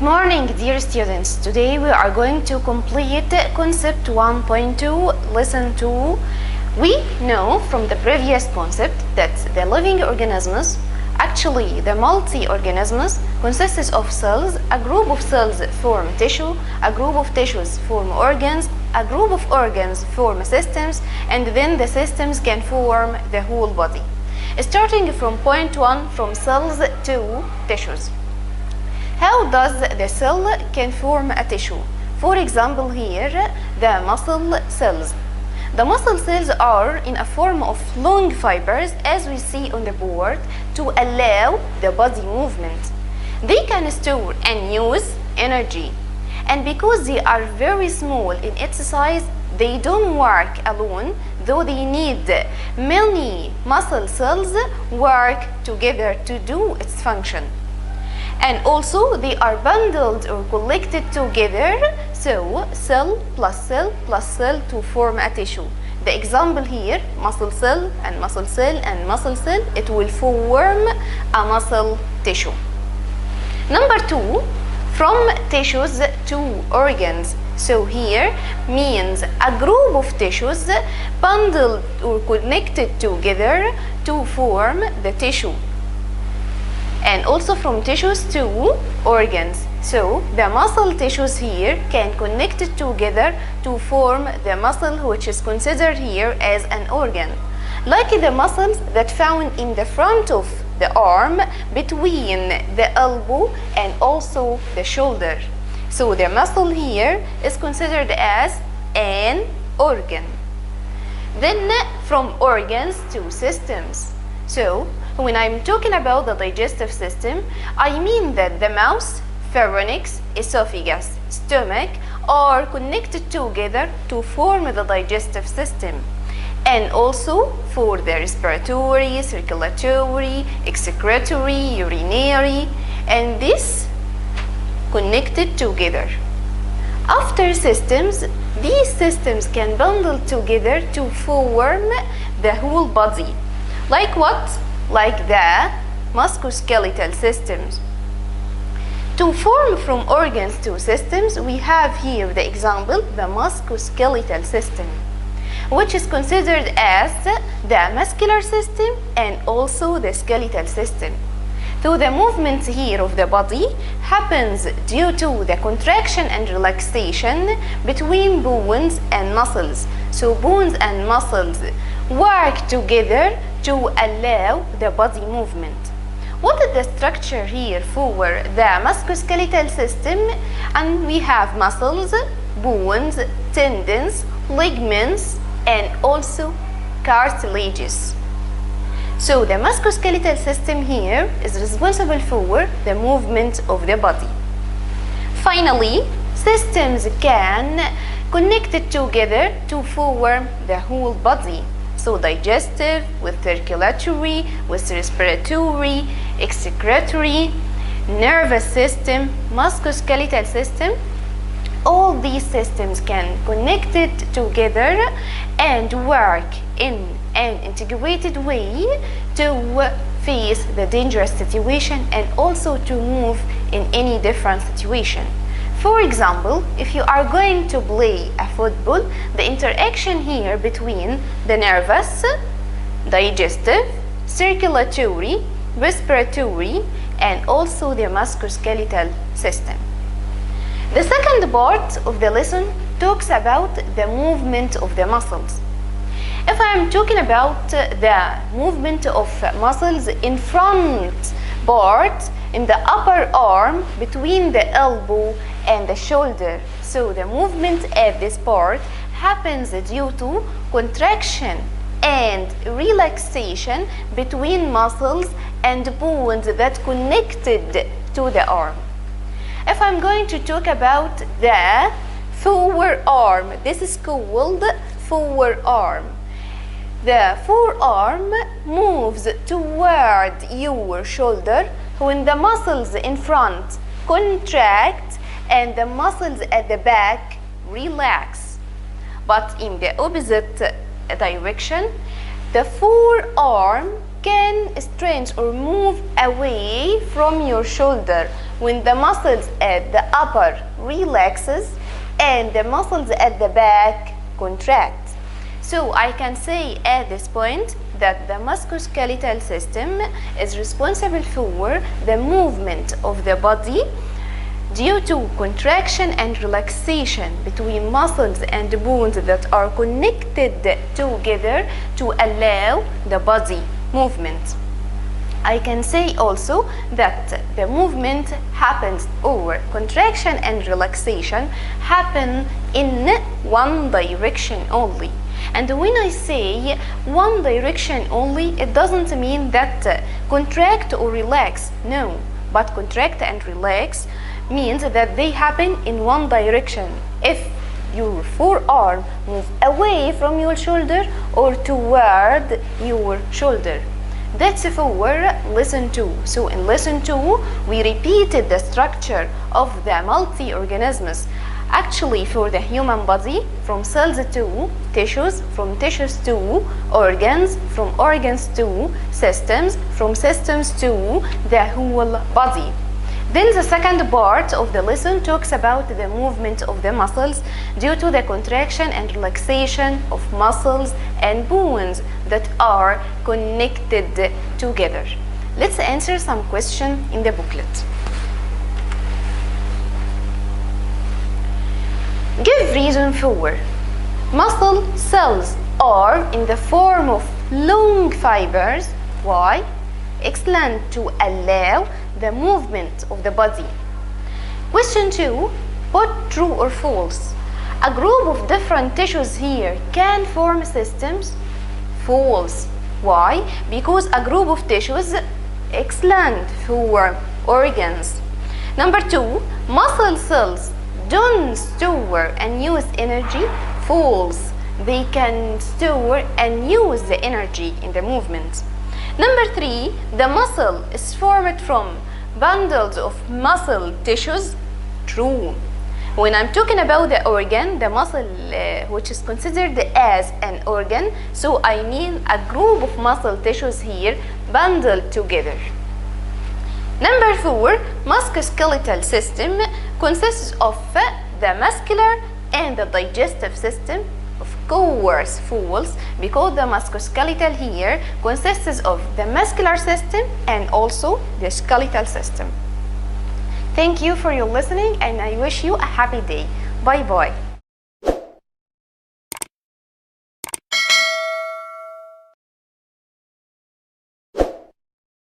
Good morning, dear students. Today we are going to complete concept 1.2, lesson 2. We know from the previous concept that the living organisms, actually the multi-organisms, consists of cells. A group of cells form tissue, a group of tissues form organs, a group of organs form systems, and then the systems can form the whole body. Starting from point 1, from cells to tissues. How does the cell can form a tissue? For example, here the muscle cells. The muscle cells are in a form of long fibers, as we see on the board, to allow the body movement. They can store and use energy, and because they are very small in its size, they don't work alone, though they need many muscle cells work together to do its function. And also they are bundled or collected together, so cell plus cell plus cell to form a tissue. The example here, muscle cell and muscle cell and muscle cell, it will form a muscle tissue. Number 2, from tissues to organs. So here means a group of tissues bundled or connected together to form the tissue. And also from tissues to organs. So the muscle tissues here can connect it together to form the muscle, which is considered here as an organ. Like the muscles that found in the front of the arm, between the elbow and also the shoulder. So the muscle here is considered as an organ. Then from organs to systems. So when I'm talking about the digestive system, I mean that the mouth, pharynx, esophagus, stomach are connected together to form the digestive system. And also for the respiratory, circulatory, excretory, urinary, and this connected together. After systems, these systems can bundle together to form the whole body. Like what? Like the musculoskeletal systems. To form from organs to systems, we have here the example, the musculoskeletal system, which is considered as the muscular system and also the skeletal system. So the movement here of the body happens due to the contraction and relaxation between bones and muscles. So bones and muscles work together to allow the body movement. What is the structure here for the musculoskeletal system? And we have muscles, bones, tendons, ligaments, and also cartilages. So the musculoskeletal system here is responsible for the movement of the body. Finally, systems can connect it together to form the whole body. So digestive, with circulatory, with respiratory, excretory, nervous system, musculoskeletal system. All these systems can connect it together and work in an integrated way to face the dangerous situation and also to move in any different situation. For example, if you are going to play a football, the interaction here between the nervous, digestive, circulatory, respiratory, and also the musculoskeletal system. The second part of the lesson talks about the movement of the muscles. If I am talking about the movement of muscles in front part, in the upper arm, between the elbow and the shoulder. So the movement at this part happens due to contraction and relaxation between muscles and bones that connected to the arm. If I'm going to talk about the forearm, this is called forearm. The forearm moves toward your shoulder when the muscles in front contract and the muscles at the back relax. But in the opposite direction, the forearm can stretch or move away from your shoulder when the muscles at the upper relaxes and the muscles at the back contract. So I can say at this point that the musculoskeletal system is responsible for the movement of the body due to contraction and relaxation between muscles and bones that are connected together to allow the body movement. I can say also that the movement happens, or contraction and relaxation happen in one direction only. And when I say one direction only, it doesn't mean that contract or relax, no, but contract and relax means that they happen in one direction. If your forearm move away from your shoulder or toward your shoulder. That's for lesson 2. So in lesson 2, we repeated the structure of the multi-organisms. Actually, for the human body, from cells to tissues, from tissues to organs, from organs to systems, from systems to the whole body. Then the second part of the lesson talks about the movement of the muscles due to the contraction and relaxation of muscles and bones that are connected together. Let's answer some questions in the booklet. Give reason for. Muscle cells are in the form of long fibers. Why? Excellent, to allow the movement of the body. Question 2, put true or false. A group of different tissues here can form systems. False. Why? Because a group of tissues, excellent, for organs. Number 2, muscle cells don't store and use energy. False. They can store and use the energy in the movement. Number 3, the muscle is formed from bundles of muscle tissues. True. When I'm talking about the organ, the muscle which is considered as an organ, so I mean a group of muscle tissues here bundled together. Number 4, musculoskeletal system consists of the muscular and the digestive system. Of course, false, because the musculoskeletal here consists of the muscular system and also the skeletal system. Thank you for your listening, and I wish you a happy day. Bye bye.